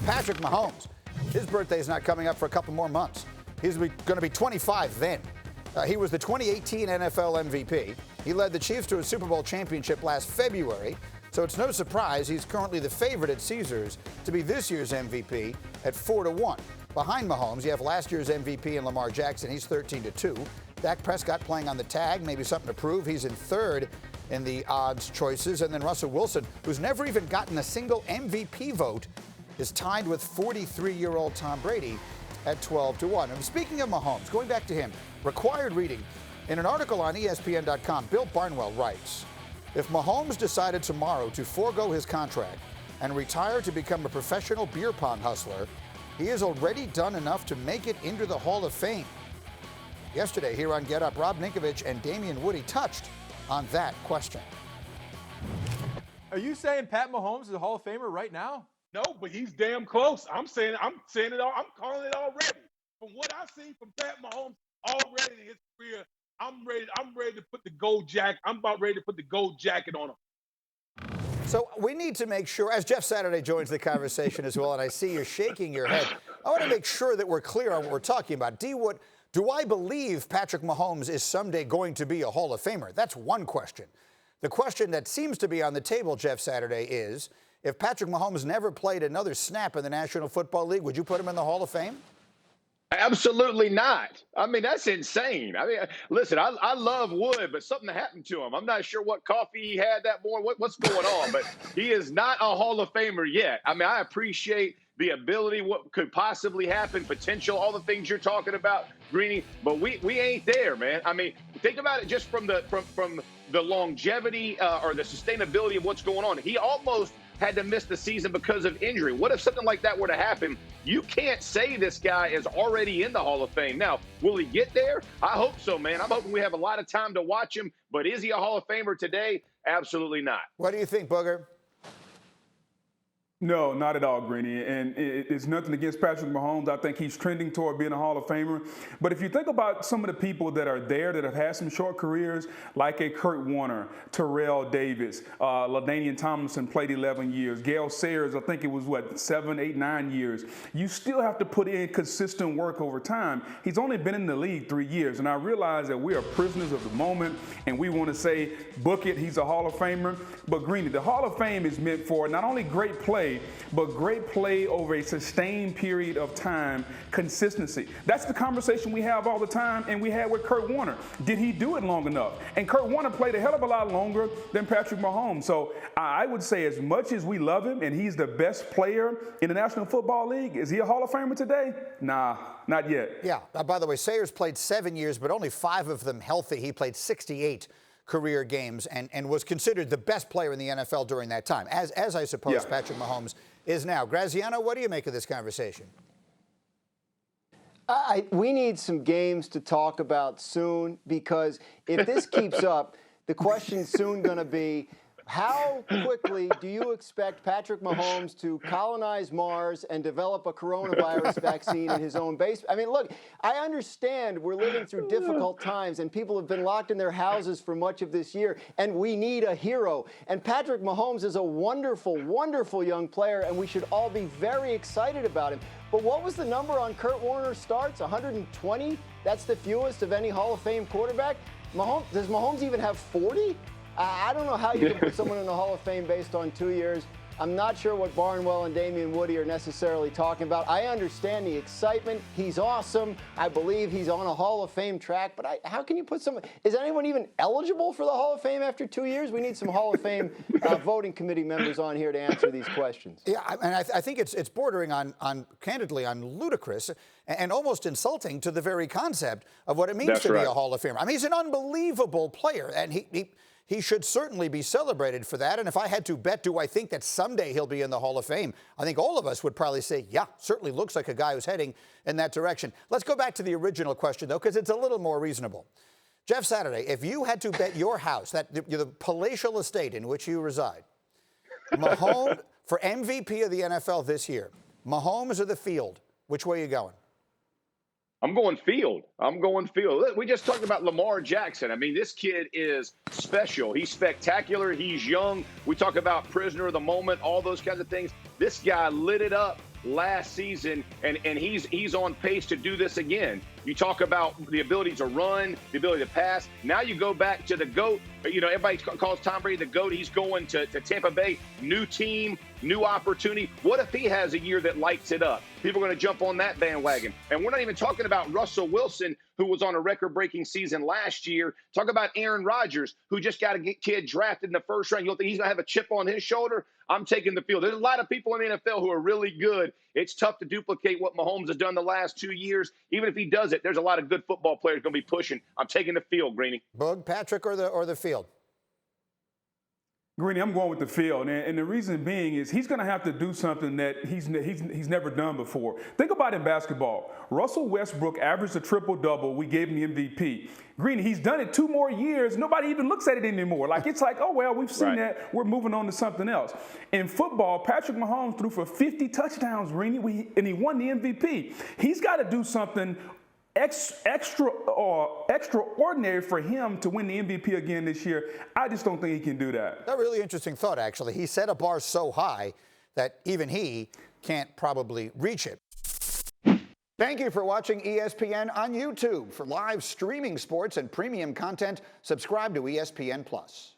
Patrick Mahomes. His birthday is not coming up for a couple more months. He's going to be 25 then. He was the 2018 NFL MVP. He led the Chiefs to a Super Bowl championship last February. So it's no surprise he's currently the favorite at Caesars to be this year's MVP at 4-1. Behind Mahomes, you have last year's MVP in Lamar Jackson. He's 13-2. Dak Prescott playing on the tag, maybe something to prove. He's in third in the odds choices. And then Russell Wilson, who's never even gotten a single MVP vote, is tied with 43-year-old Tom Brady at 12-1. And speaking of Mahomes, going back to him, required reading. In an article on ESPN.com, Bill Barnwell writes, if Mahomes decided tomorrow to forego his contract and retire to become a professional beer pong hustler, he has already done enough to make it into the Hall of Fame. Yesterday here on Get Up, Rob Ninkovich and Damian Woody touched on that question. Are you saying Pat Mahomes is a Hall of Famer right now? No, but he's damn close. I'm saying it all. I'm calling it already. From what I've seen from Pat Mahomes already in his career, I'm ready to put the gold jacket. I'm about ready to put the gold jacket on him. So we need to make sure, as Jeff Saturday joins the conversation as well, and I see you're shaking your head, I want to make sure that we're clear on what we're talking about. D, do I believe Patrick Mahomes is someday going to be a Hall of Famer? That's one question. The question that seems to be on the table, Jeff Saturday, is if Patrick Mahomes never played another snap in the National Football League, would you put him in the Hall of Fame? Absolutely not. I mean, that's insane. I mean, listen, I love Wood, but something happened to him. I'm not sure what coffee he had that morning, what's going on, but he is not a Hall of Famer yet. I mean, I appreciate the ability, what could possibly happen, potential, all the things you're talking about, Greeny, but we ain't there, man. I mean, think about it just from the longevity or the sustainability of what's going on. He almost had to miss the season because of injury. What if something like that were to happen? You can't say this guy is already in the Hall of Fame. Now, will he get there? I hope so, man. I'm hoping we have a lot of time to watch him, but is he a Hall of Famer today? Absolutely not. What do you think, Booger? No, not at all, Greeny. And it's nothing against Patrick Mahomes. I think he's trending toward being a Hall of Famer. But if you think about some of the people that are there that have had some short careers, like a Kurt Warner, Terrell Davis, LaDainian Tomlinson played 11 years, Gale Sayers, I think it was, 7, 8, 9 years. You still have to put in consistent work over time. He's only been in the league 3 years. And I realize that we are prisoners of the moment, and we want to say, book it, he's a Hall of Famer. But Greeny, the Hall of Fame is meant for not only great play, but great play over a sustained period of time, consistency. That's the conversation we have all the time, and we had with Kurt Warner. Did he do it long enough? And Kurt Warner played a hell of a lot longer than Patrick Mahomes. So I would say as much as we love him, and he's the best player in the National Football League, is he a Hall of Famer today? Nah, not yet. Yeah, by the way, Sayers played 7 years, but only 5 of them healthy. He played 68 career games and was considered the best player in the NFL during that time, as I suppose Patrick Mahomes is now. Graziano, what do you make of this conversation? We need some games to talk about soon, because if this keeps up, the question's soon going to be, how quickly do you expect Patrick Mahomes to colonize Mars and develop a coronavirus vaccine in his own base? I mean, look, I understand we're living through difficult times and people have been locked in their houses for much of this year, and we need a hero. And Patrick Mahomes is a wonderful, wonderful young player, and we should all be very excited about him. But what was the number on Kurt Warner's starts? 120? That's the fewest of any Hall of Fame quarterback. Does Mahomes even have 40? I don't know how you can put someone in the Hall of Fame based on 2 years. I'm not sure what Barnwell and Damian Woody are necessarily talking about. I understand the excitement. He's awesome. I believe he's on a Hall of Fame track. But how can you put someone? Is anyone even eligible for the Hall of Fame after 2 years? We need some Hall of Fame voting committee members on here to answer these questions. Yeah, and I think it's bordering on candidly, on ludicrous and almost insulting to the very concept of what it means to be a Hall of Famer. I mean, he's an unbelievable player, and he should certainly be celebrated for that. And if I had to bet, do I think that someday he'll be in the Hall of Fame? I think all of us would probably say, yeah, certainly looks like a guy who's heading in that direction. Let's go back to the original question, though, because it's a little more reasonable. Jeff Saturday, if you had to bet your house, the palatial estate in which you reside, Mahomes for MVP of the NFL this year, Mahomes or the field, which way are you going? I'm going field. We just talked about Lamar Jackson. I mean, this kid is special. He's spectacular. He's young. We talk about prisoner of the moment, all those kinds of things. This guy lit it up last season, and he's on pace to do this again. You talk about the ability to run, the ability to pass. Now you go back to the GOAT. You know, everybody calls Tom Brady the GOAT. He's going to Tampa Bay, new team, new opportunity. What if he has a year that lights it up? People are going to jump on that bandwagon. And we're not even talking about Russell Wilson, who was on a record-breaking season last year. Talk about Aaron Rodgers, who just got a kid drafted in the first round. You don't think he's going to have a chip on his shoulder? I'm taking the field. There's a lot of people in the NFL who are really good. It's tough to duplicate what Mahomes has done the last 2 years. Even if he does it, there's a lot of good football players going to be pushing. I'm taking the field, Greeny. Boog, Patrick, or the field? Greeny, I'm going with the field, and the reason being is he's going to have to do something that he's never done before. Think about in basketball. Russell Westbrook averaged a triple-double. We gave him the MVP. Greeny, he's done it 2 more years. Nobody even looks at it anymore. Like, it's like, oh, well, we've seen that. We're moving on to something else. In football, Patrick Mahomes threw for 50 touchdowns, Greeny, and he won the MVP. He's got to do something extraordinary for him to win the MVP again this year. I just don't think he can do that. A really interesting thought, actually. He set a bar so high that even he can't probably reach it. Thank you for watching ESPN on YouTube. For live streaming sports and premium content, subscribe to ESPN+.